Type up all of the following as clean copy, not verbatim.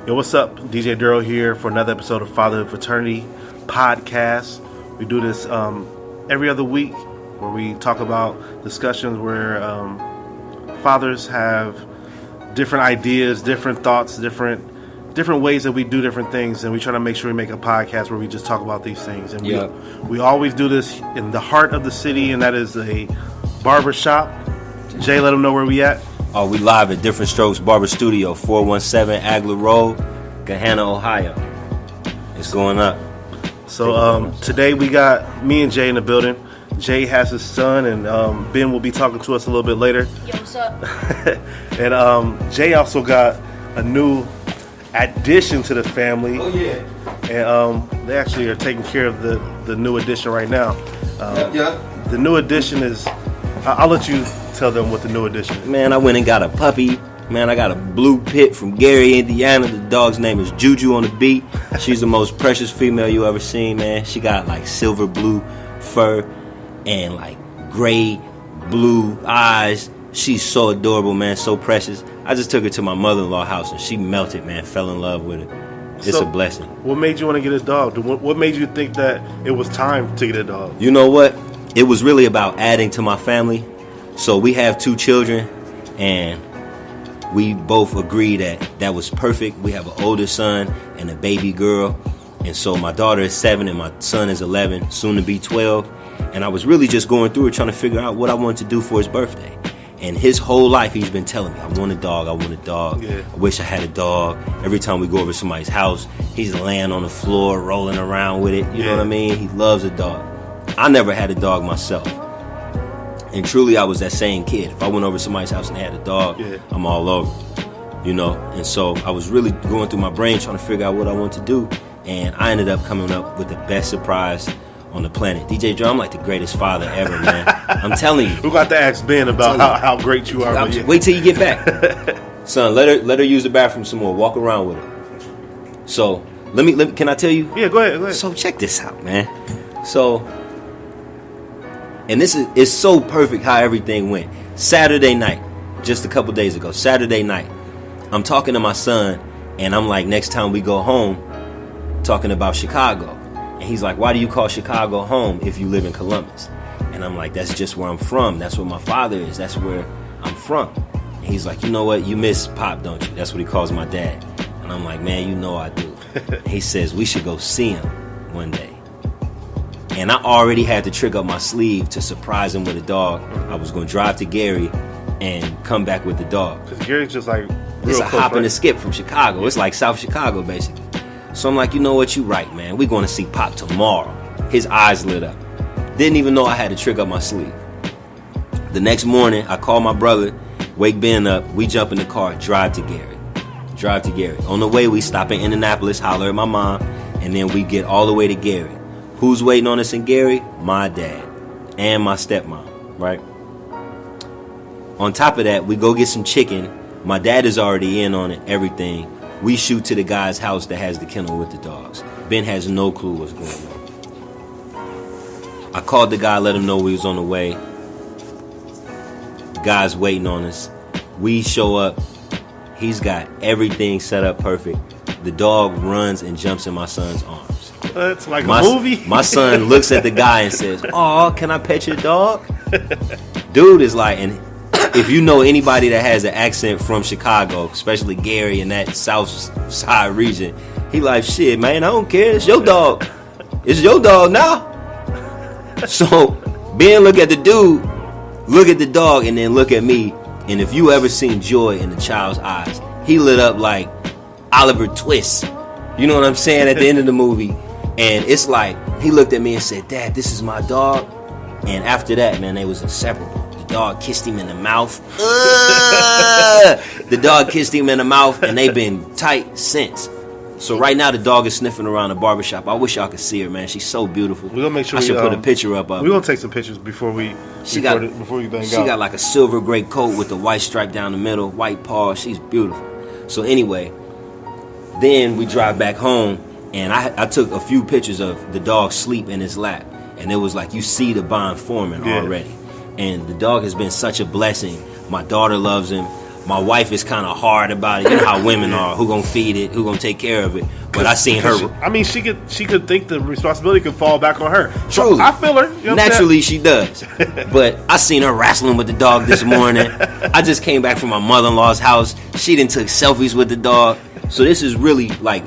Yo, what's up? DJ Duro here for another episode of Fatherhood Fraternity podcast. We do this every other week where we talk about discussions where fathers have different ideas, different thoughts, different ways that we do different things, and we try to make sure we make a podcast where we just talk about these things. And we always do this in the heart of the city, and that is a barber shop. Jay, let them know where we at. Oh, we live at Different Strokes Barber Studio, 417 Agler Road, Gahanna, Ohio. It's going up. So today we got me and Jay in the building. Jay has his son, and Ben will be talking to us a little bit later. Yo, what's up? And Jay also got a new addition to the family. Oh, yeah. And they actually are taking care of the new addition right now. The new addition is... I'll let you tell them what the new addition is. Man, I went and got a puppy. Man, I got a blue pit from Gary, Indiana. The dog's name is Juju on the beat. She's the most precious female you ever seen, man. She got like silver blue fur and like gray blue eyes. She's so adorable, man, so precious. I just took her to my mother-in-law house and she melted, man, fell in love with her. It's a blessing. What made you want to get a dog? What made you think that it was time to get a dog? You know what? It was really about adding to my family. So we have 2 children, and we both agreed that was perfect. We have an older son and a baby girl. And so my daughter is 7 and my son is 11, soon to be 12. And I was really just going through it, trying to figure out what I wanted to do for his birthday. And his whole life, he's been telling me, I want a dog, I want a dog. Yeah. I wish I had a dog. Every time we go over to somebody's house, he's laying on the floor, rolling around with it. You know what I mean? He loves a dog. I never had a dog myself. And truly, I was that same kid. If I went over to somebody's house and they had a dog, I'm all over, you know? And so I was really going through my brain trying to figure out what I want to do. And I ended up coming up with the best surprise on the planet. DJ Joe, I'm like the greatest father ever, man. I'm telling you. We got to ask Ben about how great you are. Wait till you get back. Son, let her use the bathroom some more. Walk around with her. So, let me can I tell you? Yeah, go ahead. So check this out, man. So, and it's so perfect how everything went. Saturday night, just a couple days ago, Saturday night, I'm talking to my son, and I'm like, next time we go home, talking about Chicago. And he's like, why do you call Chicago home if you live in Columbus? And I'm like, that's just where I'm from. That's where my father is. That's where I'm from. And he's like, you know what? You miss Pop, don't you? That's what he calls my dad. And I'm like, man, you know I do. And he says, we should go see him one day. And I already had the trick up my sleeve to surprise him with a dog. I was going to drive to Gary and come back with the dog. Because Gary's just like it's a hop and a skip from Chicago. It's like South Chicago, basically. So I'm like, you know what? You right, man. We're going to see Pop tomorrow. His eyes lit up. Didn't even know I had a trick up my sleeve. The next morning, I call my brother, wake Ben up. We jump in the car, drive to Gary. On the way, we stop in Indianapolis, holler at my mom, and then we get all the way to Gary. Who's waiting on us in Gary? My dad and my stepmom, right? On top of that, we go get some chicken. My dad is already in on it, everything. We shoot to the guy's house that has the kennel with the dogs. Ben has no clue what's going on. I called the guy, let him know we was on the way. The guy's waiting on us. We show up. He's got everything set up perfect. The dog runs and jumps in my son's arms. It's like a movie. My son looks at the guy and says, "Oh, can I pet your dog?" Dude is like, and if you know anybody that has an accent from Chicago, especially Gary and that South Side region, he like, shit, man, I don't care. It's your dog. It's your dog now. So Ben look at the dude, look at the dog, and then look at me. And if you ever seen joy in the child's eyes, he lit up like Oliver Twist. You know what I'm saying? At the end of the movie. And it's like, he looked at me and said, Dad, this is my dog. And after that, man, they was inseparable. The dog kissed him in the mouth. The dog kissed him in the mouth, and they've been tight since. So right now, the dog is sniffing around the barbershop. I wish y'all could see her, man. She's so beautiful. We're gonna make sure I should put a picture up of her. We're gonna take some pictures before we bang out. She got like a silver gray coat with the white stripe down the middle, white paws. She's beautiful. So anyway, then we drive back home, and I took a few pictures of the dog sleep in his lap, and it was like you see the bond forming already. And the dog has been such a blessing. My daughter loves him. My wife is kind of hard about it. You know how women are. Who gonna feed it? Who gonna take care of it? But I seen her. She could think the responsibility could fall back on her. Truly. So I feel her. You know Naturally, she does. But I seen her wrestling with the dog this morning. I just came back from my mother-in-law's house. She done took selfies with the dog. So this is really like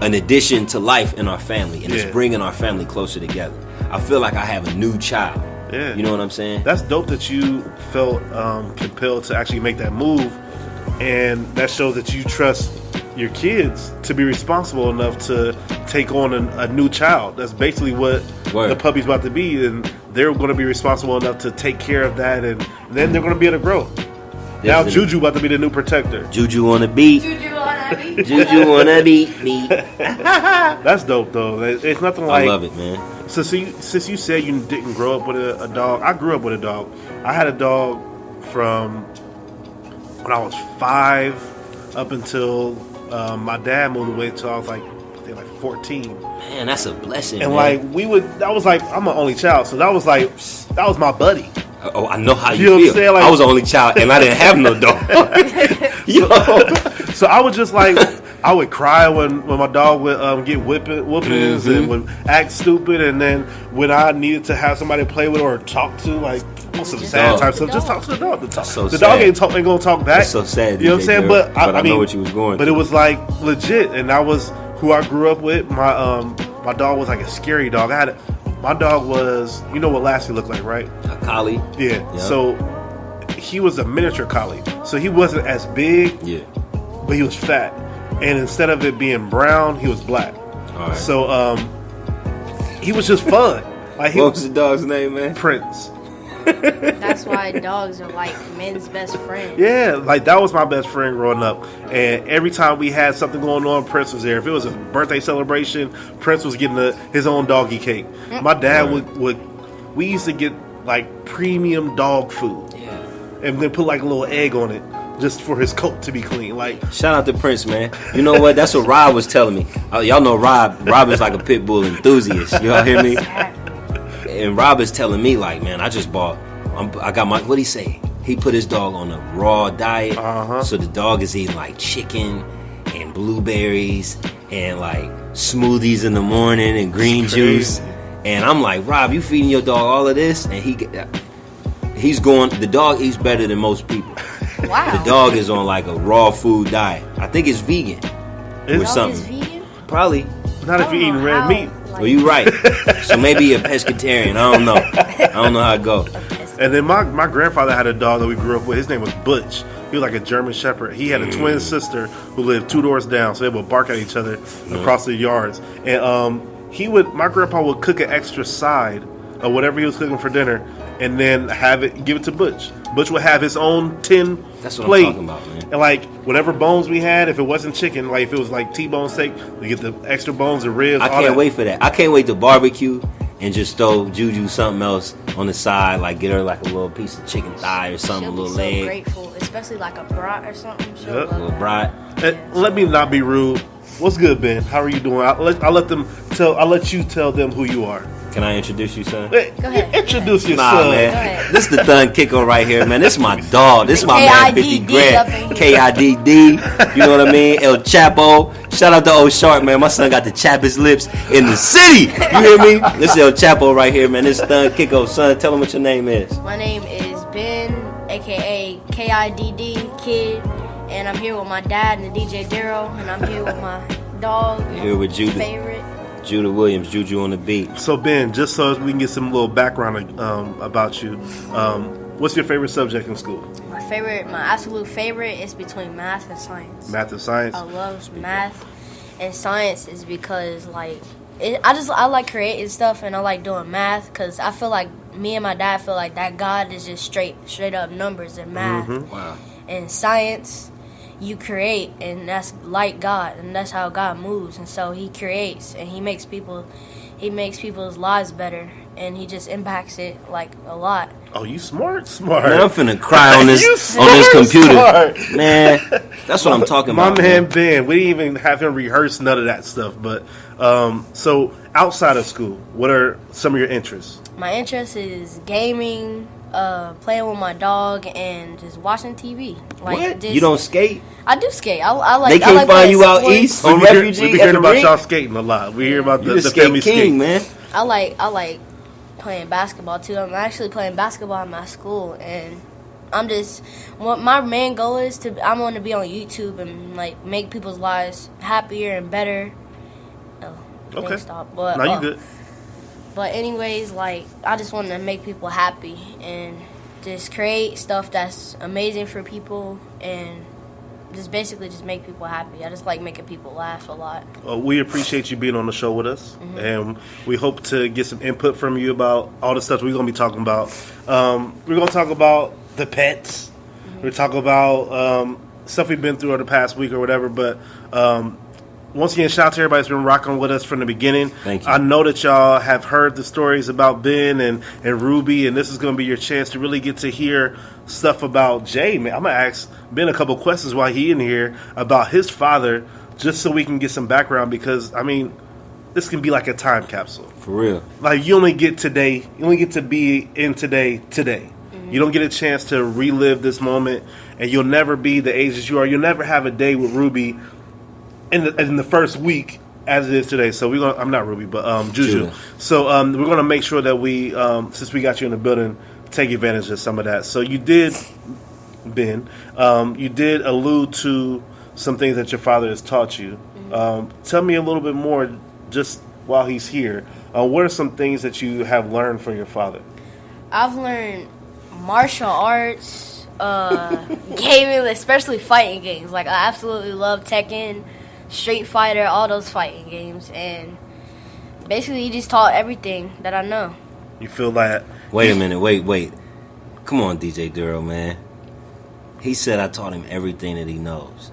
an addition to life in our family, and it's bringing our family closer together. I feel like I have a new child. Yeah. You know what I'm saying? That's dope that you felt compelled to actually make that move, and that shows that you trust your kids to be responsible enough to take on a new child. That's basically what the puppy's about to be, and they're going to be responsible enough to take care of that, and then they're going to be able to grow. Now Juju about to be the new protector. Juju on the beat. Juju on the beat. That's dope though. It's nothing like. I love it, man. So since you said you didn't grow up with a dog, I grew up with a dog. I had a dog from when I was 5 up until my dad moved away until I was like 14. Man, that's a blessing. And man. that was like, I'm an only child, so that was my buddy. Oh, I know how you know feel. What I'm saying? Like, I was the only child, and I didn't have no dog. So I was just like, I would cry when my dog would get whoopings and would act stupid, and then when I needed to have somebody to play with or talk to, like some sad type stuff, just talk to the dog. The dog ain't gonna talk back. That's so sad. You know what I'm saying? But I mean, know what you was going. But it was like legit, and that was who I grew up with. My dog was like a scary dog. My dog was, you know what Lassie looked like, right? A collie. Yeah. Yep. So he was a miniature collie. So he wasn't as big. Yeah. But he was fat. And instead of it being brown, he was black. All right. So he was just fun. Like what was the dog's name, man? Prince. That's why dogs are like men's best friend. Yeah, like that was my best friend growing up. And every time we had something going on, Prince was there. If it was a birthday celebration, Prince was getting his own doggy cake. My dad we used to get like premium dog food. Yeah. And then put like a little egg on it just for his coat to be clean. Like, shout out to Prince, man. You know what? That's what Rob was telling me. Y'all know Rob. Rob is like a pit bull enthusiast. Y'all hear me? And Rob is telling me, like, man, I got my, what'd he say? He put his dog on a raw diet. So the dog is eating like chicken and blueberries and like smoothies in the morning and green juice. And I'm like, Rob, you feeding your dog all of this? And the dog eats better than most people. Wow. The dog is on like a raw food diet. I think it's vegan. Or something. Is vegan? Probably. Not if you're eating red meat. Well, you're right. So maybe a pescatarian. I don't know. I don't know how it goes. And then my grandfather had a dog that we grew up with. His name was Butch. He was like a German Shepherd. He had a twin sister who lived 2 doors down, so they would bark at each other across the yards. And my grandpa would cook an extra side of whatever he was cooking for dinner, and then give it to Butch. Butch would have his own tin plate. I'm talking about, man. And like whatever bones we had, if it wasn't chicken, like if it was like T-bone steak, we get the extra bones and ribs. I can't wait for that. I can't wait to barbecue and just throw Juju something else on the side, like get her like a little piece of chicken thigh or something, a little leg. She'll be so grateful, especially like a brat or something. A little brat. Let me not be rude. What's good, Ben? How are you doing? I'll let you tell them who you are. Can I introduce you, son? Go ahead. Introduce yourself. Nah, man. This the Thun Kicko right here, man. This is my dog. This is my man, 50 grand. KIDD. You know what I mean? El Chapo. Shout out to Old Shark, man. My son got the chappest lips in the city. You hear me? This is El Chapo right here, man. This is Thun Kicko. Son, tell him what your name is. My name is Ben, a.k.a. KIDD, Kid. And I'm here with my dad and the DJ Daryl. And I'm here with my dog. Here with Judah. Favorite. Judah Williams, Juju on the beat. So Ben, just so we can get some little background about you, what's your favorite subject in school? My absolute favorite is between math and science. Math and science? I love math and science is because like I like creating stuff and I like doing math because I feel like me and my dad feel like that God is just straight up numbers and math. Mm-hmm. Wow. And science, you create, and that's like God, and that's how God moves. And so He creates, and He makes people's lives better, and He just impacts it like a lot. Oh, you smart. Man, I'm finna cry on this computer. Smart. Man, that's what I'm talking about. My man Ben, we didn't even have him rehearse none of that stuff. But so outside of school, what are some of your interests? My interest is gaming, playing with my dog and just watching TV. Like, What? Just, You don't skate? I do skate. I like. They can't I like find you out sports. east on We Refugee be at hearing the about rink? y'all skating a lot. We hear about You the the family skate king, skate. man. I like playing basketball too. I'm actually playing basketball at my school, and I'm just what my main goal is to. I want to be on YouTube and like make people's lives happier and better. Oh, Okay. Stop. But, No, you good. But anyways, like I just want to make people happy and just create stuff that's amazing for people and just basically just make people happy. I just like making people laugh a lot. We appreciate you being on the show with us, and we hope to get some input from you about all the stuff we're going to be talking about. We're going to talk about the pets. We're talking about stuff we've been through over the past week or whatever, but once again, shout out to everybody that's been rocking with us from the beginning. Thank you. I know that y'all have heard the stories about Ben and Ruby, and this is going to be your chance to really get to hear stuff about Jay. Man, I'm going to ask Ben a couple questions while he in here about his father, just so we can get some background, because, I mean, this can be like a time capsule. For real. Like, you only get today, you only get to be in today. You don't get a chance to relive this moment, and you'll never be the age that you are. You'll never have a day with Ruby in the first week as it is today. So we're gonna. I'm not Ruby, but Juju. Judah. So we're gonna make sure that we, since we got you in the building, take advantage of some of that. So you did, Ben. You did allude to some things that your father has taught you. Tell me a little bit more, just while he's here. What are some things that you have learned from your father? I've learned martial arts, gaming, especially fighting games. Like I absolutely love Tekken, Street Fighter, all those fighting games, and basically he just taught everything that I know. You feel that? Wait a minute. Wait. Come on, DJ Duro, man. He said I taught him everything that he knows.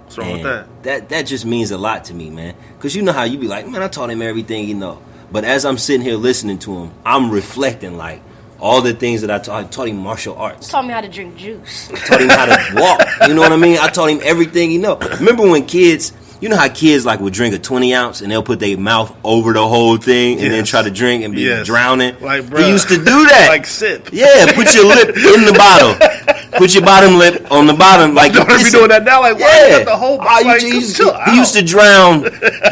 What's wrong with that? That just means a lot to me, man. Because you know how you be like, man, I taught him everything he know. But as I'm sitting here listening to him, I'm reflecting like all the things that I taught him martial arts. Taught me how to drink juice. Taught him how to walk. You know what I mean? I taught him everything he know. Remember when kids, you know how kids like would drink a 20 ounce and they'll put their mouth over the whole thing and then try to drink and be drowning? Like, bruh, he used to do that. Like sip. Yeah, put your lip in the bottle. Put your bottom lip on the bottom. Like You don't be doing that now. Like, why you got the whole like, he used to drown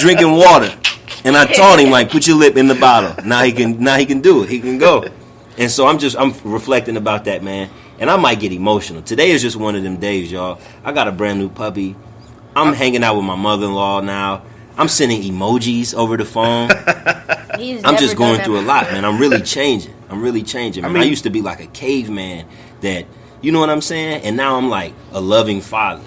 drinking water. And I taught him, like, put your lip in the bottle. Now he can do it. He can go. And so I'm reflecting about that, man. And I might get emotional. Today is just one of them days, y'all. I got a brand new puppy. I'm hanging out with my mother-in-law now. I'm sending emojis over the phone. I'm just going through a lot, man. I'm really changing. Man. I used to be like a caveman that, you know what I'm saying? And now I'm like a loving father.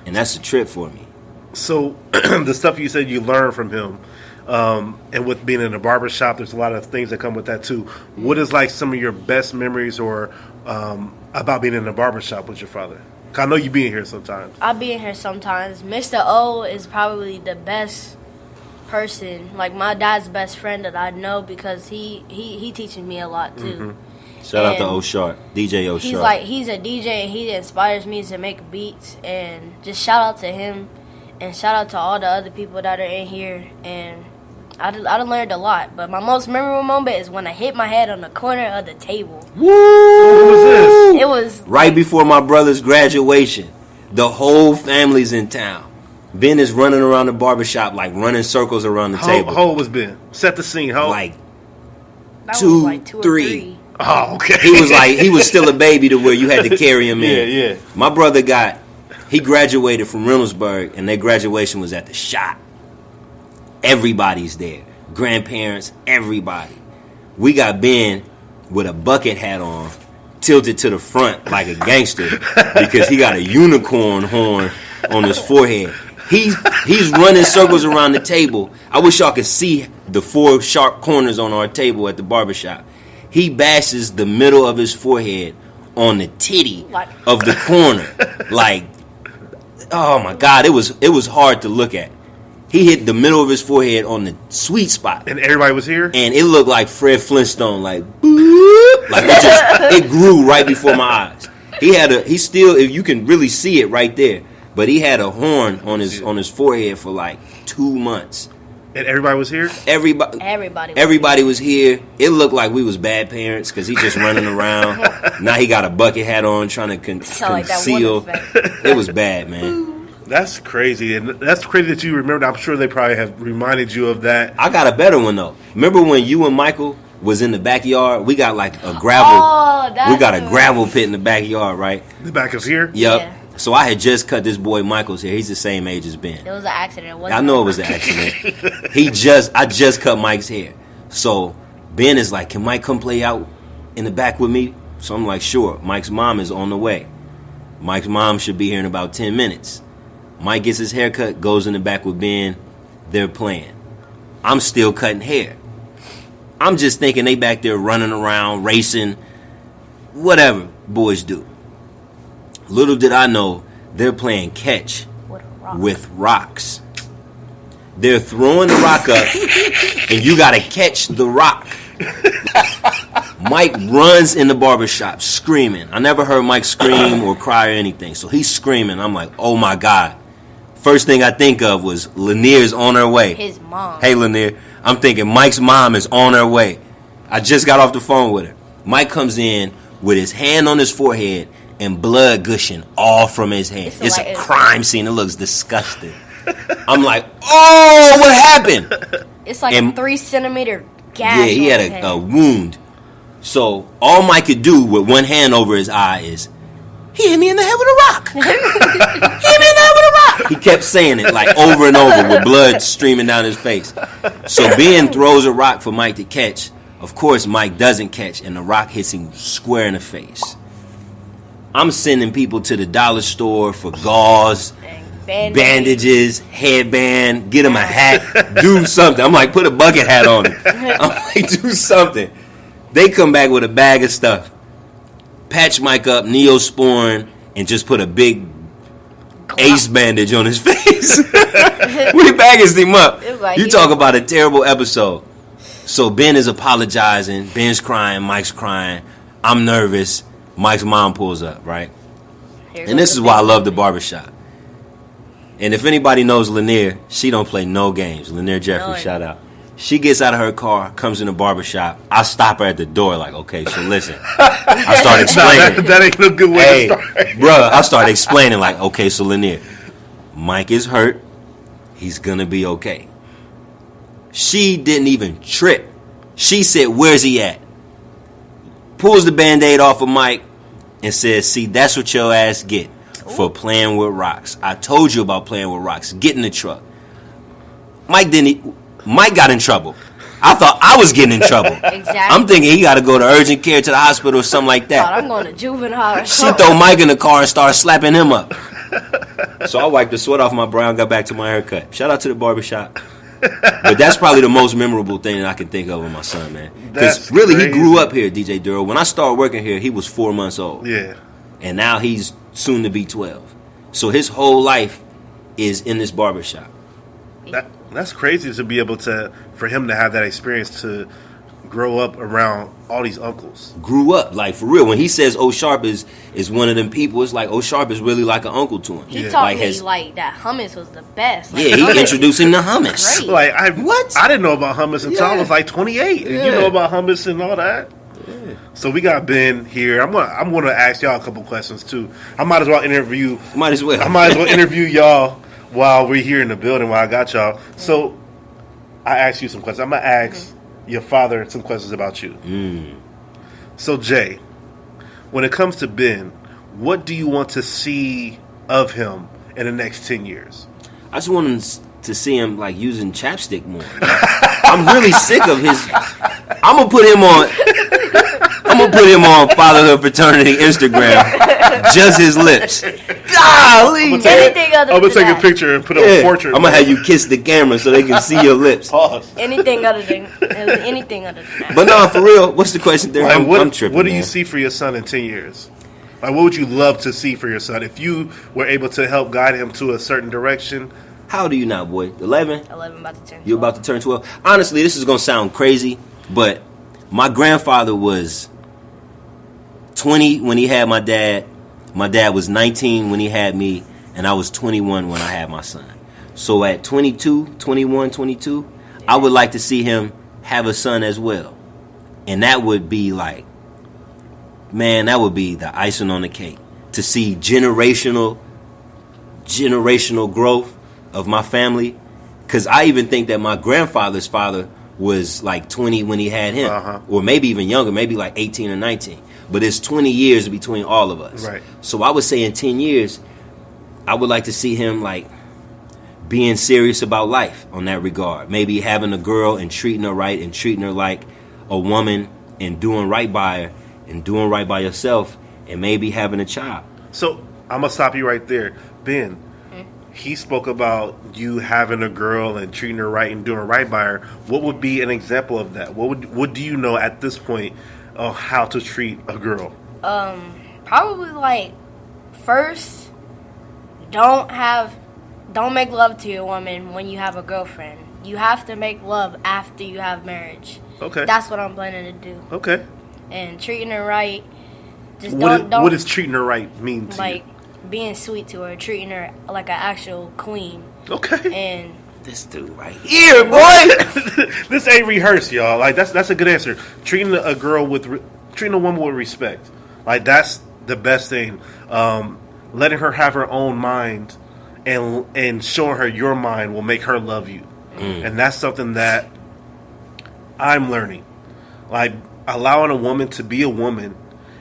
And that's a trip for me. So the stuff you said you learned from him, and with being in a barbershop, there's a lot of things that come with that too. What is like some of your best memories or about being in a barbershop with your father? I know you be in here sometimes. I'll be in here sometimes. Mr. O is probably the best person, like my dad's best friend that I know, because he teaches me a lot too. Shout out to O Sharp, DJ O Sharp. He's a DJ and he inspires me to make beats, and just shout out to him and shout out to all the other people that are in here. And I done learned a lot, but my most memorable moment is when I hit my head on the corner of the table. Woo! What was this? It was right before my brother's graduation. The whole family's in town. Ben is running around the barbershop, like running circles around the table. How old was Ben? Set the scene. How? Like that two, was like 2 or 3. Oh, okay. He was still a baby to where you had to carry him in. Yeah. My brother he graduated from Reynoldsburg, and their graduation was at the shop. Everybody's there. Grandparents, everybody. We got Ben with a bucket hat on, tilted to the front like a gangster because he got a unicorn horn on his forehead. He's running circles around the table. I wish y'all could see the 4 sharp corners on our table at the barbershop. He bashes the middle of his forehead on the titty of the corner. Like, oh my God, it was hard to look at. He hit the middle of his forehead on the sweet spot. And everybody was here? And it looked like Fred Flintstone, like, boop. Like it grew right before my eyes. He still, if you can really see it right there, but he had a horn on his forehead for like 2 months. And everybody was here? Everybody was here. It looked like we was bad parents because he just running around. Now he got a bucket hat on trying to conceal. It was bad, man. That's crazy. And that's crazy that you remember. I'm sure they probably have reminded you of that. I got a better one, though. Remember when you and Michael was in the backyard? We got like a gravel. We got a gravel pit in the backyard, right? The back is here? Yep. Yeah. So I had just cut this boy Michael's hair. He's the same age as Ben. It was an accident. I know it was an accident. I just cut Mike's hair. So Ben is like, can Mike come play out in the back with me? So I'm like, sure. Mike's mom is on the way. Mike's mom should be here in about 10 minutes. Mike gets his hair cut, goes in the back with Ben. They're playing. I'm still cutting hair. I'm just thinking they back there running around, racing, whatever boys do. Little did I know, they're playing catch with rocks. They're throwing the rock up, and you got to catch the rock. Mike runs in the barbershop screaming. I never heard Mike scream or cry or anything, so he's screaming. I'm like, oh, my God. First thing I think of was Lanier's on her way. His mom. Hey, Lanier. I'm thinking Mike's mom is on her way. I just got off the phone with her. Mike comes in with his hand on his forehead and blood gushing all from his hand. It's a crime scene. It looks disgusting. I'm like, oh, what happened? It's like a 3-centimeter gash. Yeah, he had a wound. So all Mike could do with one hand over his eye is, he hit me in the head with a rock. He hit me in the head with a rock. He kept saying it like over and over with blood streaming down his face. So Ben throws a rock for Mike to catch. Of course, Mike doesn't catch, and the rock hits him square in the face. I'm sending people to the dollar store for gauze, bandages, headband, get him a hat, do something. I'm like, put a bucket hat on him. I'm like, do something. They come back with a bag of stuff. Patch Mike up, Neosporin, and just put a big ace bandage on his face. We bagged him up. Like you talk about a terrible episode. So Ben is apologizing. Ben's crying. Mike's crying. I'm nervous. Mike's mom pulls up, right? And this is why I love the barbershop. And if anybody knows Lanier, she don't play no games. Lanier Jeffrey, shout out. She gets out of her car, comes in the barbershop. I stop her at the door like, okay, so listen. I start explaining. That ain't no good way to start. Bruh, I start explaining like, okay, so Lanier, Mike is hurt. He's going to be okay. She didn't even trip. She said, where's he at? Pulls the Band-Aid off of Mike and says, see, that's what your ass get for playing with rocks. I told you about playing with rocks. Get in the truck. Mike got in trouble. I thought I was getting in trouble. Exactly. I'm thinking he got to go to urgent care to the hospital or something like that. I'm going to juvenile. She throw Mike in the car and started slapping him up. So I wiped the sweat off my brow and got back to my haircut. Shout out to the barbershop. But that's probably the most memorable thing that I can think of with my son, man. Because really, he grew up here, DJ Duro. When I started working here, he was 4 months old. Yeah. And now he's soon to be 12. So his whole life is in this barbershop. That's crazy to be able to, for him to have that experience to grow up around all these uncles. Grew up, like, for real. When he says O Sharp is one of them people, it's like O Sharp is really like an uncle to him. He taught me like that hummus was the best. Like, yeah, he introduced him to hummus. Great. Like I didn't know about hummus until I was like 28. Yeah. You know about hummus and all that. Yeah. So we got Ben here. I'm gonna ask y'all a couple questions too. I might as well interview y'all while we're here in the building. While I got y'all, so I asked you some questions. I'm gonna ask your father some questions about you. So Jay, when it comes to Ben, what do you want to see of him in the next 10 years? I just want him to see him like using chapstick more. I'm really sick of his. I'm gonna put him on Fatherhood Fraternity Instagram. Just his lips. Golly, I'm gonna take a picture and put up a portrait. I'm gonna have you kiss the camera so they can see your lips. Pause. Anything other than that. But no, for real. What's the question there? Like, I'm tripping. What do you see for your son in 10 years? Like, what would you love to see for your son if you were able to help guide him to a certain direction? How old are you now, boy? 11? 11, about to turn 12. You're about to turn 12. Honestly, this is gonna sound crazy, but my grandfather was 20 when he had my dad. My dad was 19 when he had me, and I was 21 when I had my son. So at 22, I would like to see him have a son as well. And that would be like, man, that would be the icing on the cake. To see generational growth of my family. Because I even think that my grandfather's father was like 20 when he had him. Or maybe even younger, maybe like 18 or 19. But it's 20 years between all of us. Right. So I would say in 10 years, I would like to see him like being serious about life on that regard. Maybe having a girl and treating her right and treating her like a woman and doing right by her and doing right by yourself and maybe having a child. So I'm going to stop you right there. Ben, he spoke about you having a girl and treating her right and doing right by her. What would be an example of that? What do you know at this point of how to treat a girl? Probably like, first, don't make love to your woman when you have a girlfriend. You have to make love after you have marriage. Okay. That's what I'm planning to do. Okay. And treating her right. Just what don't does treating her right mean to you? Like being sweet to her, treating her like an actual queen. Okay. And this dude right here, boy. This ain't rehearsed, y'all. Like that's a good answer. Treating a woman with respect. Like that's the best thing. Letting her have her own mind and showing her your mind will make her love you. And that's something that I'm learning. Like allowing a woman to be a woman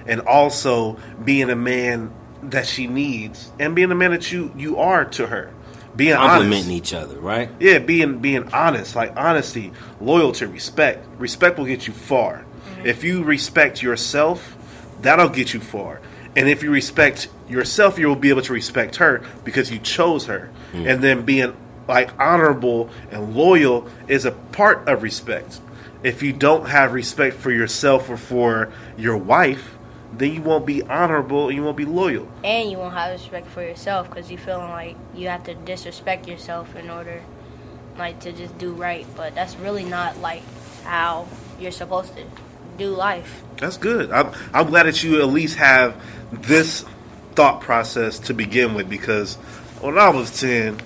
and also being a man that she needs and being the man that you are to her. Being complimenting honest. each other, right? Yeah, being honest, like honesty, loyalty, respect. Respect will get you far. If you respect yourself, that'll get you far. And if you respect yourself, you will be able to respect her because you chose her. And then being like honorable and loyal is a part of respect. If you don't have respect for yourself or for your wife, then you won't be honorable and you won't be loyal. And you won't have respect for yourself because you're feeling like you have to disrespect yourself in order like to just do right. But that's really not like how you're supposed to do life. That's good. I'm glad that you at least have this thought process to begin with, because when I was 10,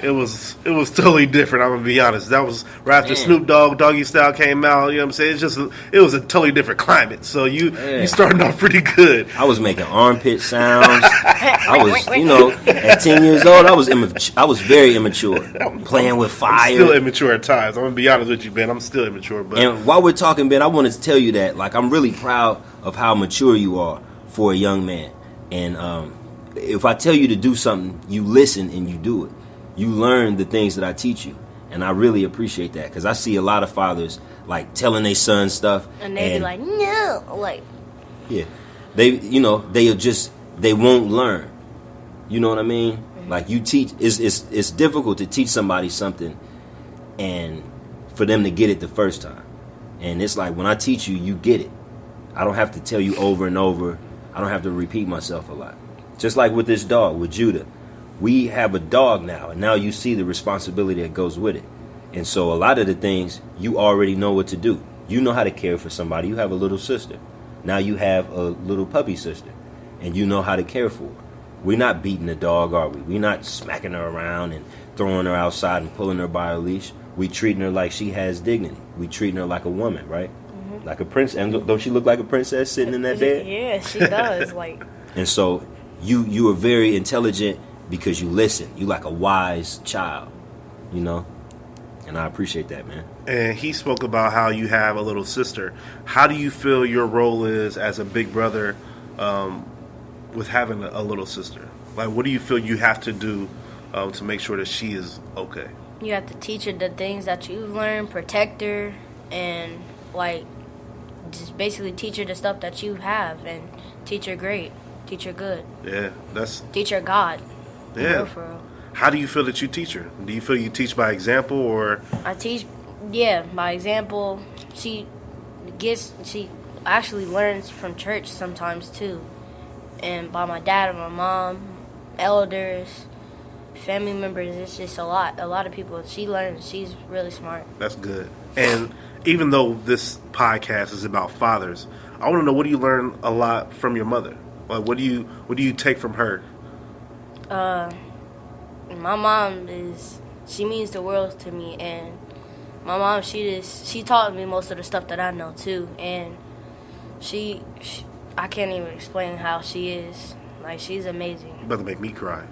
it was totally different. I'm gonna be honest. That was right after Snoop Dogg, Doggy Style came out. You know what I'm saying? It was a totally different climate. So you started off pretty good. I was making armpit sounds. I was, at 10 years old, I was very immature, playing with fire. I'm still immature at times. I'm gonna be honest with you, Ben. I'm still immature. But and while we're talking, Ben, I wanted to tell you that, like, I'm really proud of how mature you are for a young man. And if I tell you to do something, you listen and you do it. You learn the things that I teach you, and I really appreciate that, because I see a lot of fathers like telling their sons stuff, and they be like, no, like, yeah, they won't learn. You know what I mean? Mm-hmm. Like you teach, it's difficult to teach somebody something, and for them to get it the first time. And it's like when I teach you, you get it. I don't have to tell you over and over. I don't have to repeat myself a lot. Just like with this dog, with Judah. We have a dog now, and now you see the responsibility that goes with it. And so a lot of the things, you already know what to do. You know how to care for somebody. You have a little sister. Now you have a little puppy sister, and you know how to care for her. We're not beating the dog, are we? We're not smacking her around and throwing her outside and pulling her by a leash. We treating her like she has dignity. We treating her like a woman, right? Mm-hmm. Like a princess. And don't she look like a princess sitting in that bed? Yeah, she does. Like. And so you are very intelligent, because you listen. You like a wise child, and I appreciate that, man. And he spoke about how you have a little sister. How do you feel your role is as a big brother with having a little sister? Like, what do you feel you have to do to make sure that she is okay? You have to teach her the things that you've learned, protect her, and like just basically teach her the stuff that you have, and teach her great, teach her good. Yeah, teach her God. Yeah. For real. How do you feel that you teach her? Do you feel you teach by example, or? I teach, by example. She actually learns from church sometimes too, and by my dad and my mom, elders, family members. It's just a lot of people. She learns. She's really smart. That's good. And even though this podcast is about fathers, I want to know, what do you learn a lot from your mother? Like, what do you take from her? My mom she means the world to me, and My mom, she taught me most of the stuff that I know too, and she I can't even explain how she is. Like, she's amazing. You're about to make me cry.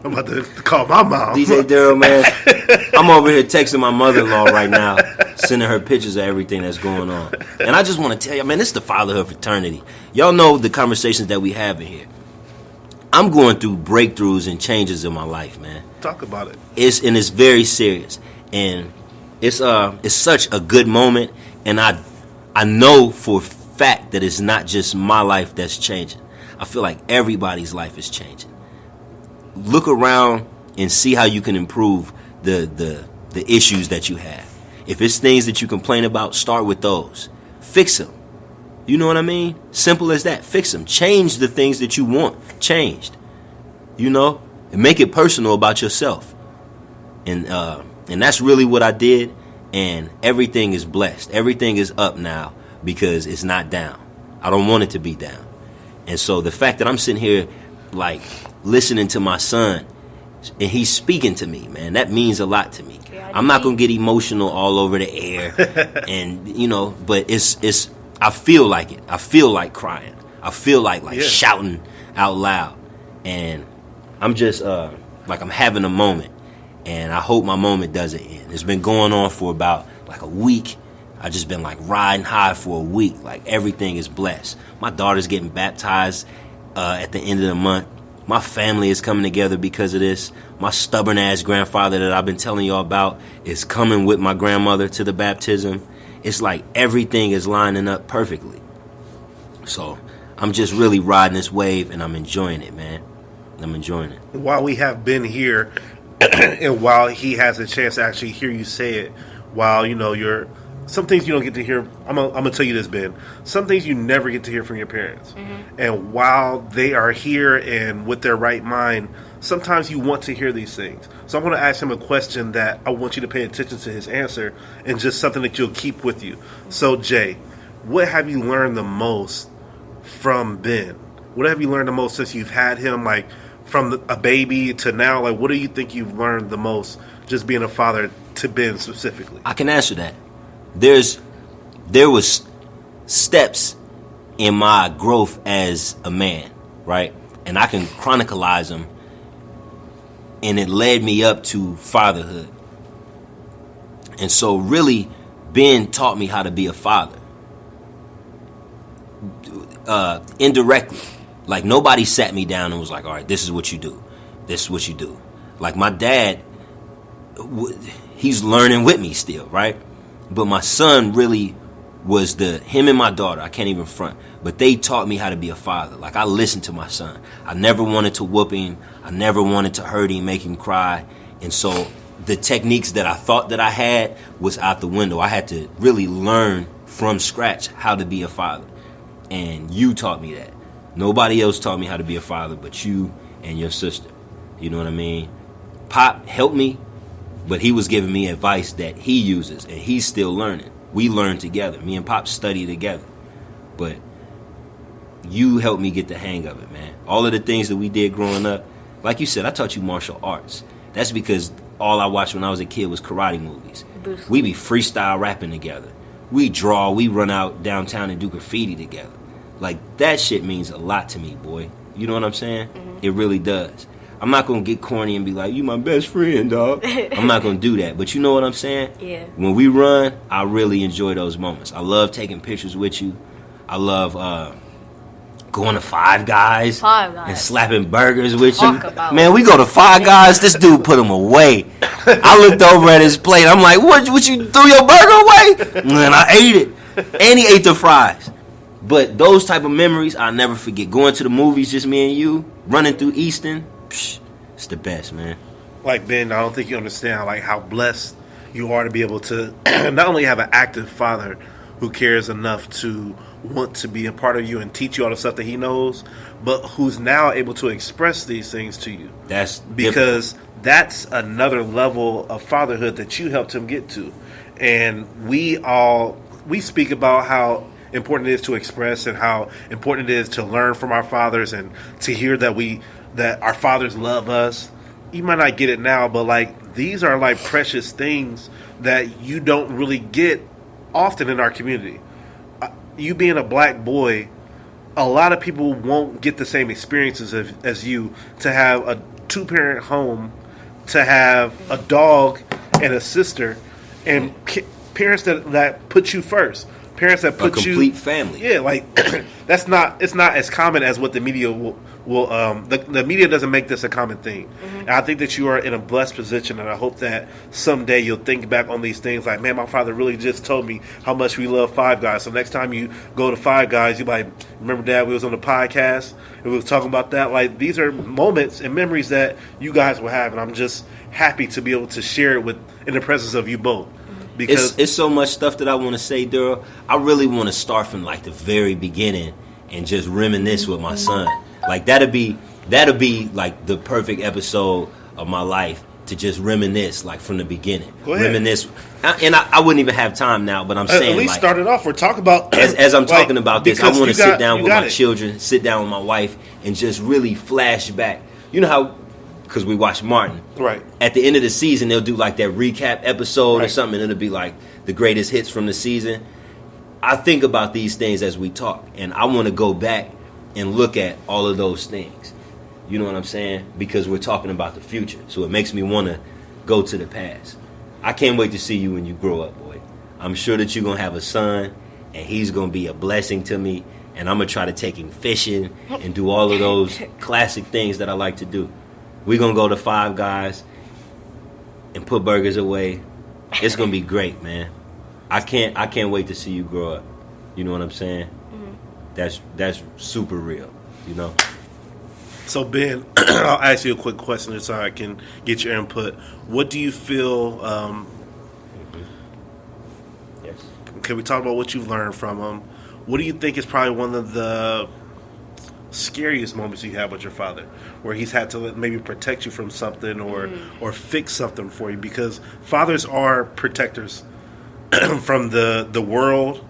I'm about to call my mom. DJ Daryl, man, I'm over here texting my mother-in-law right now, sending her pictures of everything that's going on. And I just want to tell you, man, this is the Fatherhood Fraternity. Y'all know the conversations that we have in here. I'm going through breakthroughs and changes in my life, man. Talk about it. It's very serious, and it's such a good moment. And I know for a fact that it's not just my life that's changing. I feel like everybody's life is changing. Look around and see how you can improve the issues that you have. If it's things that you complain about, start with those. Fix them. You know what I mean? Simple as that. Fix them. Change the things that you want changed. You know? And make it personal about yourself. And that's really what I did. And everything is blessed. Everything is up now because it's not down. I don't want it to be down. And so the fact that I'm sitting here, like, listening to my son, and he's speaking to me, man, that means a lot to me. I'm not going to get emotional all over the air, and, you know, but it's I feel like it. I feel like crying. I feel like shouting out loud. And I'm just, like, I'm having a moment, and I hope my moment doesn't end. It's been going on for about, like, a week. I just been like riding high for a week. Like, everything is blessed. My daughter's getting baptized at the end of the month. My family is coming together because of this. My stubborn ass grandfather that I've been telling y'all about is coming with my grandmother to the baptism. It's like everything is lining up perfectly. So I'm just really riding this wave, and I'm enjoying it, man. I'm enjoying it. While we have been here, and while he has a chance to actually hear you say it, while, you know, some things you don't get to hear. I'm gonna tell you this, Ben. Some things you never get to hear from your parents. Mm-hmm. And while they are here and with their right mind, sometimes you want to hear these things. So I'm going to ask him a question that I want you to pay attention to his answer, and just something that you'll keep with you. So, Jay, what have you learned the most from Ben? What have you learned the most since you've had him, like, from a baby to now? Like, what do you think you've learned the most just being a father to Ben specifically? I can answer that. There was steps in my growth as a man, right? And I can chronicleize them, and it led me up to fatherhood. And so really, Ben taught me how to be a father. Indirectly. Like, nobody sat me down and was like, all right, this is what you do. This is what you do. Like, my dad, he's learning with me still, right? But my son really was him and my daughter, I can't even front, but they taught me how to be a father. Like, I listened to my son. I never wanted to whoop him. I never wanted to hurt him, make him cry. And so the techniques that I thought that I had was out the window. I had to really learn from scratch how to be a father. And you taught me that. Nobody else taught me how to be a father but you and your sister. You know what I mean? Pop helped me, but he was giving me advice that he uses, and he's still learning. We learn together. Me and Pop study together. But you helped me get the hang of it, man. All of the things that we did growing up, like you said, I taught you martial arts. That's because all I watched when I was a kid was karate movies. We be freestyle rapping together. We draw, we run out downtown and do graffiti together. Like, that shit means a lot to me, boy. You know what I'm saying? Mm-hmm. It really does. I'm not going to get corny and be like, you my best friend, dog. I'm not going to do that. But you know what I'm saying? Yeah. When we run, I really enjoy those moments. I love taking pictures with you. I love going to Five Guys and slapping burgers with you. Man, we go to Five Guys. This dude put them away. I looked over at his plate. I'm like, what you threw your burger away? And I ate it. And he ate the fries. But those type of memories, I'll never forget. Going to the movies, just me and you, running through Easton. It's the best, man. Like, Ben, I don't think you understand like how blessed you are to be able to not only have an active father who cares enough to want to be a part of you and teach you all the stuff that he knows, but who's now able to express these things to you. That's because that's another level of fatherhood that you helped him get to. And we speak about how important it is to express and how important it is to learn from our fathers and to hear that our fathers love us. you might not get it now, but like these are like precious things that you don't really get often in our community. You being a black boy, a lot of people won't get the same experiences as you, to have a 2-parent home, to have a dog and a sister, and parents that put you first. Parents that put a complete family. Yeah, like it's not as common as what the media will the media doesn't make this a common thing. And I think that you are in a blessed position, and I hope that someday you'll think back on these things like, man, my father really just told me how much we love Five Guys. So next time you go to Five Guys, you like, remember, Dad, we was on the podcast and we was talking about that. Like, these are moments and memories that you guys will have, and I'm just happy to be able to share it in the presence of you both. Because it's so much stuff that I want to say, Daryl. I really want to start from like the very beginning and just reminisce with my son. Like that'll be like the perfect episode of my life, to just reminisce like from the beginning. Go ahead. Reminisce, and I wouldn't even have time now, but I'm saying at least like, start it off. We're talking about as I'm talking about this, I want to sit down with my it. children, sit down with my wife, and just really flash back. You know how, because we watch Martin. Right. At the end of the season, they'll do like that recap episode or something, and it'll be like the greatest hits from the season. I think about these things as we talk, and I want to go back and look at all of those things. You know what I'm saying? Because we're talking about the future. So it makes me want to go to the past. I can't wait to see you when you grow up, boy. I'm sure that you're going to have a son, and he's going to be a blessing to me, and I'm going to try to take him fishing and do all of those classic things that I like to do. We're going to go to Five Guys and put burgers away. It's going to be great, man. I can't wait to see you grow up. You know what I'm saying? That's super real, you know? So, Ben, I'll ask you a quick question so I can get your input. What do you feel... Yes. Okay, we talked about what you've learned from him. What do you think is probably one of the scariest moments you have with your father, where he's had to maybe protect you from something or fix something for you? Because fathers are protectors from the world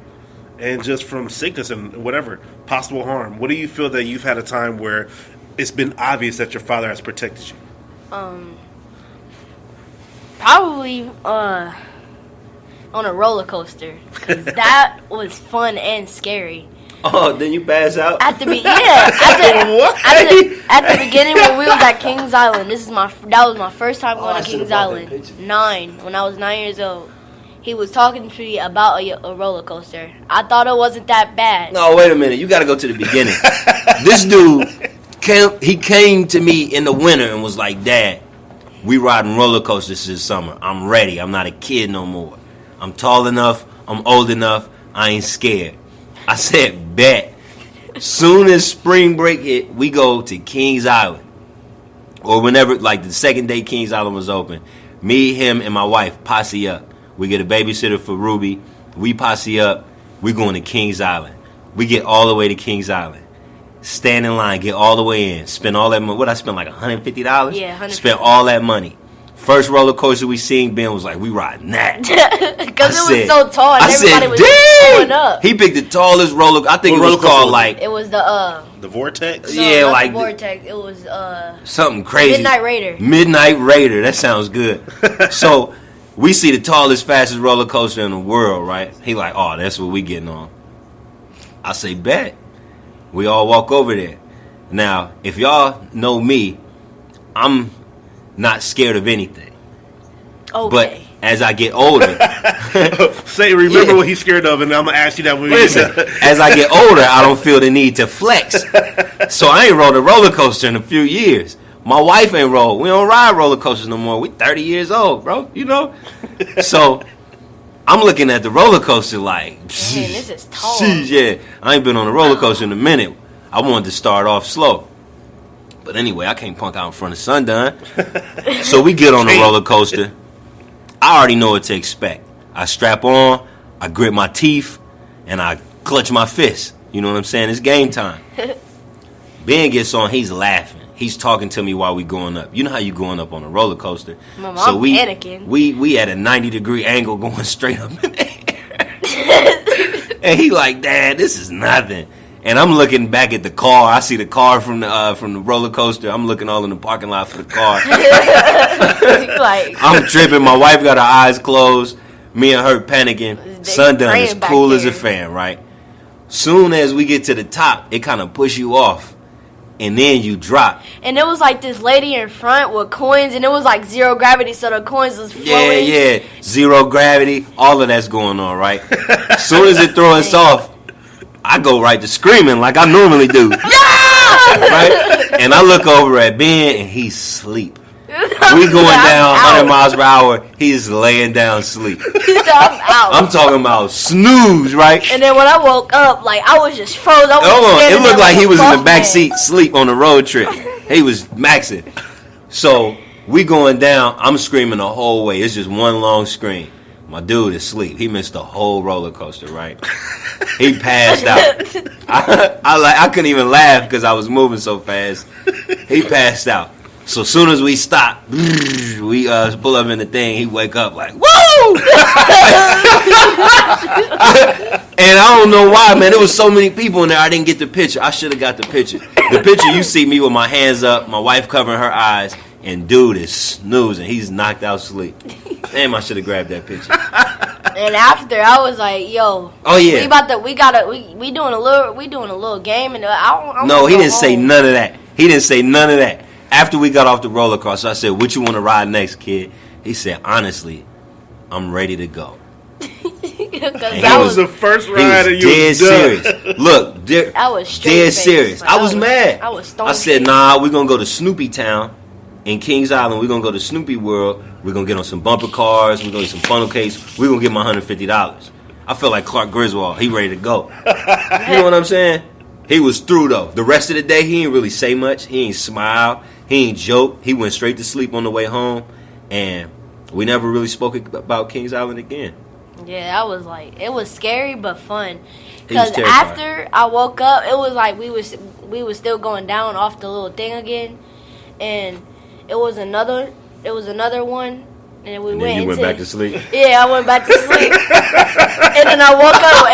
and just from sickness and whatever, possible harm. What do you feel that you've had a time where it's been obvious that your father has protected you? Probably on a roller coaster. 'Cause that was fun and scary. Oh, then you pass out? At the beginning when we was at Kings Island, that was my first time going to Kings Island. When I was 9 years old. He was talking to me about a roller coaster. I thought it wasn't that bad. No, wait a minute. You got to go to the beginning. This dude came to me in the winter and was like, "Dad, we riding roller coasters this summer. I'm ready. I'm not a kid no more. I'm tall enough. I'm old enough. I ain't scared." I said, "Bet." Soon as spring break hit, we go to Kings Island. Or whenever, like the second day Kings Island was open. Me, him, and my wife posse up. We get a babysitter for Ruby. We posse up. We going to Kings Island. We get all the way to Kings Island. Stand in line, get all the way in. Spend all that money. What I spent, like $150? Yeah, $150. Spent all that money. First roller coaster we seen, Ben was like, "We riding that." Because it was so tall and everybody was going up. He picked the tallest roller. I think it was called like... It was the Vortex? No, yeah, not like... the Vortex. It was something crazy. Midnight Raider. Midnight Raider. That sounds good. So... we see the tallest, fastest roller coaster in the world, right? He like, "Oh, that's what we getting on." I say, "Bet." We all walk over there. Now, if y'all know me, I'm not scared of anything. Okay. But as I get older... remember what he's scared of, and I'm going to ask you that when we Listen, as I get older, I don't feel the need to flex. So I ain't rode a roller coaster in a few years. My wife ain't rolled. We don't ride roller coasters no more. We 30 years old, bro. You know? So I'm looking at the roller coaster like, man, this is tall. Yeah, I ain't been on a roller coaster in a minute. I wanted to start off slow. But anyway, I can't punk out in front of Sundown. So we get on the roller coaster. I already know what to expect. I strap on, I grip my teeth, and I clutch my fists. You know what I'm saying? It's game time. Ben gets on, he's laughing. He's talking to me while we going up. You know how you going up on a roller coaster. My mom panicking. We at a 90-degree angle going straight up in the air. And he like, "Dad, this is nothing." And I'm looking back at the car. I see the car from the roller coaster. I'm looking all in the parking lot for the car. Like, I'm tripping. My wife got her eyes closed. Me and her panicking. Sun done as cool as a fan, right? Soon as we get to the top, it kind of push you off. And then you drop. And it was like this lady in front with coins, and it was like zero gravity, so the coins was flowing. Yeah. Zero gravity. All of that's going on, right? As soon as it throws us off, I go right to screaming like I normally do. Yeah! Right? And I look over at Ben, and he's asleep. We going down 100 miles per hour. He's laying down asleep. I'm out. I'm talking about snooze, right? And then when I woke up, like, I was just froze. It looked like he was in the back seat sleep on the road trip. He was maxing. So we going down. I'm screaming the whole way. It's just one long scream. My dude is asleep. He missed the whole roller coaster, right? He passed out. I couldn't even laugh because I was moving so fast. He passed out. So soon as we stop, we pull up in the thing. He wake up like, woo! And I don't know why, man. There was so many people in there. I didn't get the picture. I should have got the picture. The picture, you see me with my hands up, my wife covering her eyes, and dude is snoozing. He's knocked out asleep. Damn, I should have grabbed that picture. And after, I was like, "Yo, oh yeah, we doing a little game." And I no, he didn't say none of that. He didn't say none of that. After we got off the roller coaster, I said, "What you want to ride next, kid?" He said, "Honestly, I'm ready to go." That was the first ride, and you dead serious. Look, I was dead serious. Like, I was mad. I was I said, "Nah, we're gonna go to Snoopy Town in Kings Island. We're gonna go to Snoopy World. We're gonna get on some bumper cars. We're gonna get some funnel cakes. We're gonna get my $150." I felt like Clark Griswold. He ready to go. You know what I'm saying? He was through though. The rest of the day, he didn't really say much. He ain't smile. He ain't joke. He went straight to sleep on the way home, and we never really spoke about Kings Island again. Yeah, I was like, it was scary but fun. Because after I woke up, it was like we was still going down off the little thing again, and it was another one, and we went back to sleep. Yeah, I went back to sleep, and then I woke up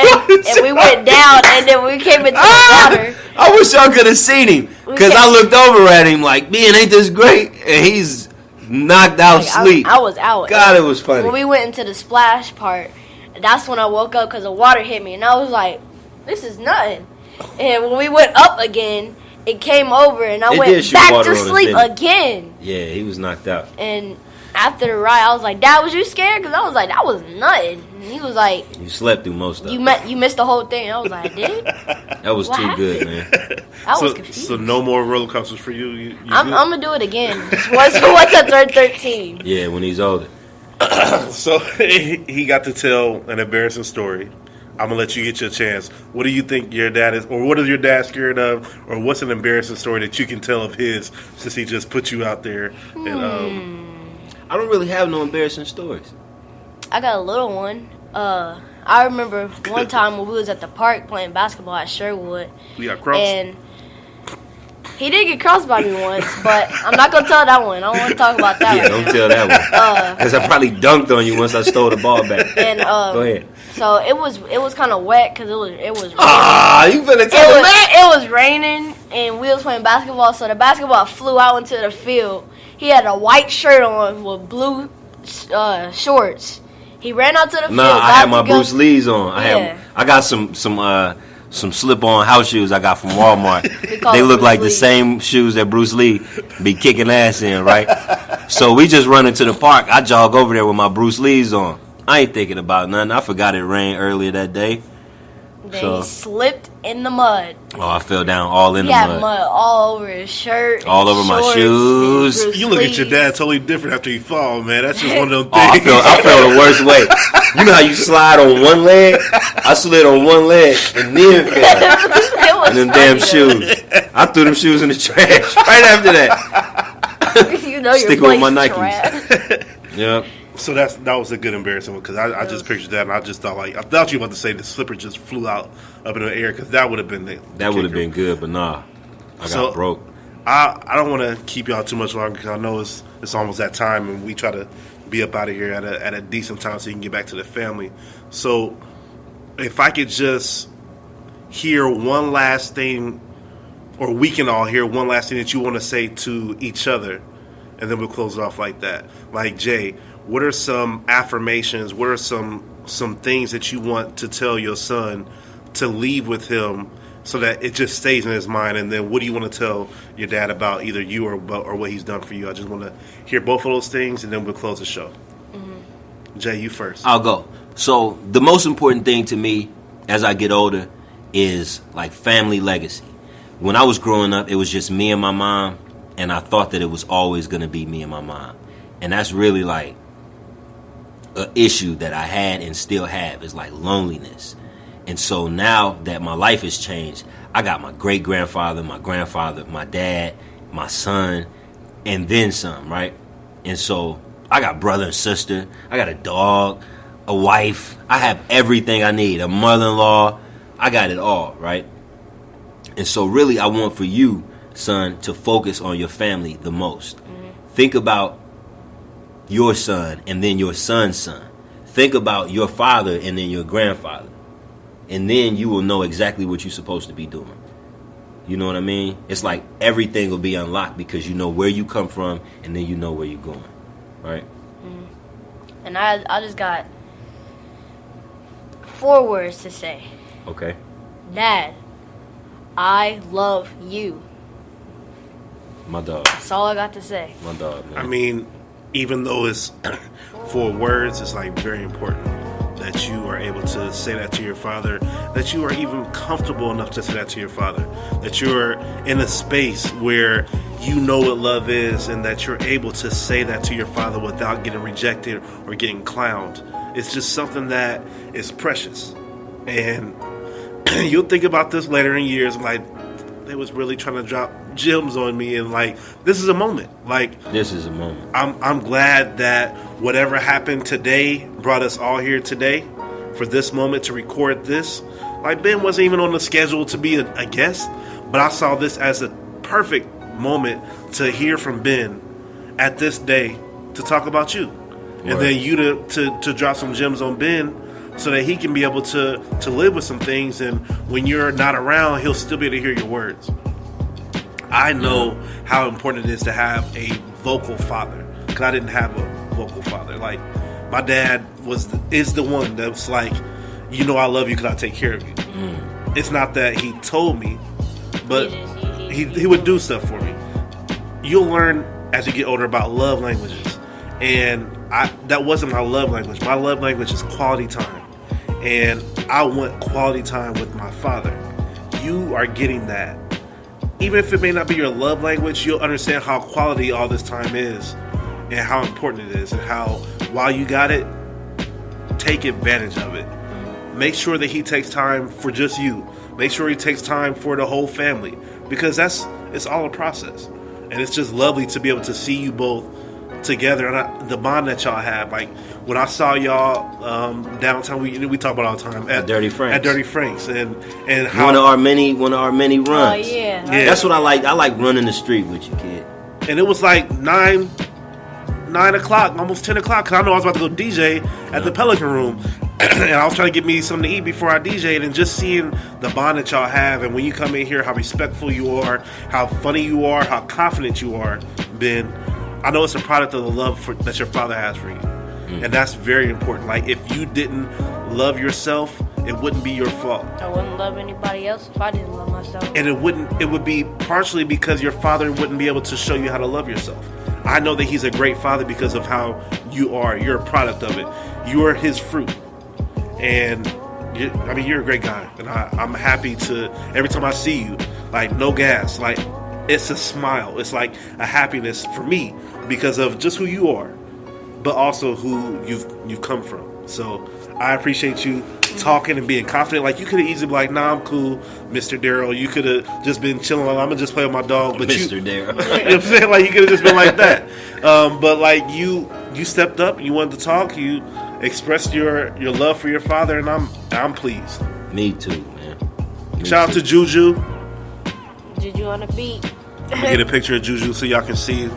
and we went down, and then we came into the water. I wish y'all could have seen him, because I looked over at him like, "Man, ain't this great?" And he's knocked out sleep. I was out. God, it was funny. When we went into the splash part, that's when I woke up because the water hit me, and I was like, "This is nothing." And when we went up again, it came over, and I went back to sleep again. Yeah, he was knocked out. And after the ride, I was like, "Dad, was you scared?" Because I was like, "That was nothing." And he was like, "You slept through most of it. You missed the whole thing." I was like, "I did?" That was too good, man. I was confused. So no more roller coasters for you. I'm gonna do it again once I turn 13. Yeah, when he's older. So he got to tell an embarrassing story. I'm gonna let you get your chance. What do you think your dad is, or what is your dad scared of, or what's an embarrassing story that you can tell of his, since he just put you out there? And I don't really have no embarrassing stories. I got a little one. I remember one time when we was at the park playing basketball at Sherwood. We got crossed. And he did get crossed by me once, but I'm not gonna tell that one. I don't want to talk about that one. Yeah, don't tell that one. Because I probably dunked on you once I stole the ball back. And go ahead. So it was kind of wet because it was raining. You finna tell him that? It was raining, and we was playing basketball. So the basketball flew out into the field. He had a white shirt on with blue shorts. He ran out to the field. Nah, I had my Bruce Lee's on. I got some slip-on house shoes I got from Walmart. They look like the same shoes that Bruce Lee be kicking ass in, right? So we just run into the park. I jog over there with my Bruce Lee's on. I ain't thinking about nothing. I forgot it rained earlier that day. Then he slipped in the mud. Oh, I fell down all in the mud. He had mud all over his shirt. All over my shoes. You look at your dad totally different after you fall, man. That's just one of them things. I felt the worst way. You know how you slide on one leg? I slid on one leg and then fell. And them damn shoes. I threw them shoes in the trash right after that. You know Sticking with my Nikes. Yep. So that was a good embarrassing one, because I just pictured that, and I just thought you about to say the slipper just flew out up in the air, because that would have been that would have been good, but nah, I got broke. I don't want to keep y'all too much longer, because I know it's almost that time, and we try to be up out of here at a decent time so you can get back to the family. So if I could just hear one last thing, or we can all hear one last thing that you want to say to each other, and then we'll close it off like that. Like, Jay, what are some affirmations? What are some things that you want to tell your son to leave with him so that it just stays in his mind? And then what do you want to tell your dad about either you or what he's done for you? I just want to hear both of those things, and then we'll close the show. Mm-hmm. Jay, you first. I'll go. So the most important thing to me as I get older is like family legacy. When I was growing up, it was just me and my mom, and I thought that it was always going to be me and my mom. And that's really like an issue that I had and still have, is like loneliness. And so now that my life has changed, I got my great-grandfather, my grandfather, my dad, my son, and then some, right? And so I got brother and sister. I got a dog, a wife. I have everything I need, a mother-in-law. I got it all, right? And so really I want for you, son, to focus on your family the most. Mm-hmm. Think about your son and then your son's son. Think about your father and then your grandfather. And then you will know exactly what you're supposed to be doing. You know what I mean? It's like everything will be unlocked because you know where you come from and then you know where you're going. Right? Mm-hmm. And I just got 4 words to say. Okay. Dad, I love you. My dog. That's all I got to say. My dog, man. I mean, even though it's 4 words, it's like very important that you are able to say that to your father, that you are even comfortable enough to say that to your father, that you're in a space where you know what love is, and that you're able to say that to your father without getting rejected or getting clowned. It's just something that is precious. And you'll think about this later in years, like, they was really trying to drop gems on me, and like, this is a moment. Like, this is a moment. I'm glad that whatever happened today brought us all here today for this moment to record this. Like, Ben wasn't even on the schedule to be a guest, but I saw this as a perfect moment to hear from Ben at this day to talk about you. Right. And then you to drop some gems on Ben, so that he can be able to live with some things, and when you're not around, he'll still be able to hear your words. I know how important it is to have a vocal father, because I didn't have a vocal father. Like, my dad is the one that's like, you know I love you because I take care of you. It's not that he told me, but he would do stuff for me. You'll learn as you get older about love languages, and that wasn't my love language. My love language is quality time. And I want quality time with my father. You are getting that. Even if it may not be your love language, you'll understand how quality all this time is and how important it is, and how, while you got it, take advantage of it. Make sure that he takes time for just you. Make sure he takes time for the whole family, because it's all a process. And it's just lovely to be able to see you both together, and the bond that y'all have. Like, when I saw y'all downtown, we talk about all the time at Dirty Frank's, and how one of our many runs. Oh yeah. That's what I like. I like running the street with you, kid. And it was like 9 o'clock, almost 10 o'clock, because I know I was about to go DJ at the Pelican Room, and I was trying to get me something to eat before I DJ'd, and just seeing the bond that y'all have, and when you come in here, how respectful you are, how funny you are, how confident you are, Ben. I know it's a product of the love that your father has for you. And that's very important. Like, if you didn't love yourself, it wouldn't be your fault. I wouldn't love anybody else if I didn't love myself. And it would be partially because your father wouldn't be able to show you how to love yourself. I know that he's a great father because of how you are. You're a product of it. You are his fruit. And you're a great guy. And I'm happy to, every time I see you, like, no gas, like, it's a smile. It's like a happiness for me because of just who you are, but also who you've come from. So I appreciate you talking and being confident. Like, you could have easily been like, nah, I'm cool, Mr. Darryl. You could have just been chilling. Like, I'm going to just play with my dog. But Mr. Darryl. You know what I'm saying? Like, you could have just been like that. But, like, you stepped up. You wanted to talk. You expressed your love for your father, and I'm pleased. Me too, man. Shout out to Juju. Juju on the beat. I'm gonna get a picture of Juju so y'all can see.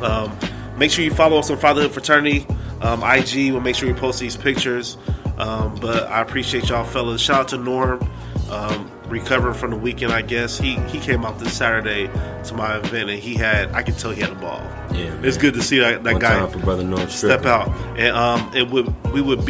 Make sure you follow us on Fatherhood Fraternity. IG, we'll make sure we post these pictures. But I appreciate y'all fellas. Shout out to Norm. recovering from the weekend, I guess. He came out this Saturday to my event, and I could tell he had a ball. Yeah, man. It's good to see that One guy time for Brother North step out. And we wouldn't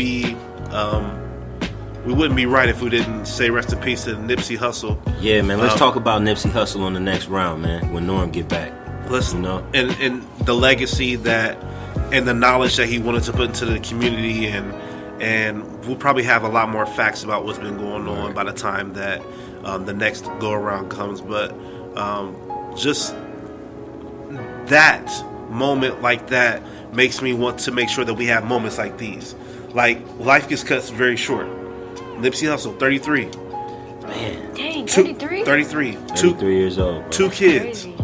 be right if we didn't say rest in peace to Nipsey Hussle. Yeah, man. Let's talk about Nipsey Hussle on the next round, man. When Norm get back. Listen, you know? and the legacy and the knowledge that he wanted to put into the community, and we'll probably have a lot more facts about what's been going on by the time that the next go around comes. But just that moment like that makes me want to make sure that we have moments like these. Like, life gets cut very short. Nipsey Hussle, 33. Man. Dang, 33? 33. 33 years old. Bro. Two kids. Crazy.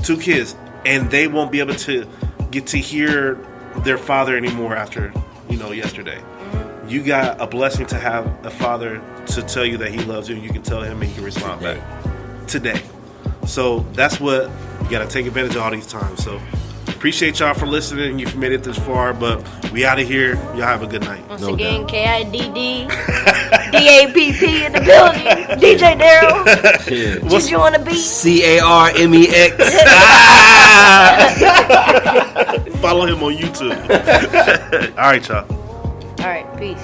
2 kids. And they won't be able to get to hear their father anymore after, yesterday. Mm-hmm. You got a blessing to have a father to tell you that he loves you, and you can tell him and he can respond back. Today. So that's what you got to take advantage of all these times. So appreciate y'all for listening. You've made it this far, but we out of here. Y'all have a good night. Once No again, doubt. KIDD, DAPP in the building, DJ Daryl. Yeah. Did you want to beat? CARMEX. Follow him on YouTube. All right, y'all. All right, peace.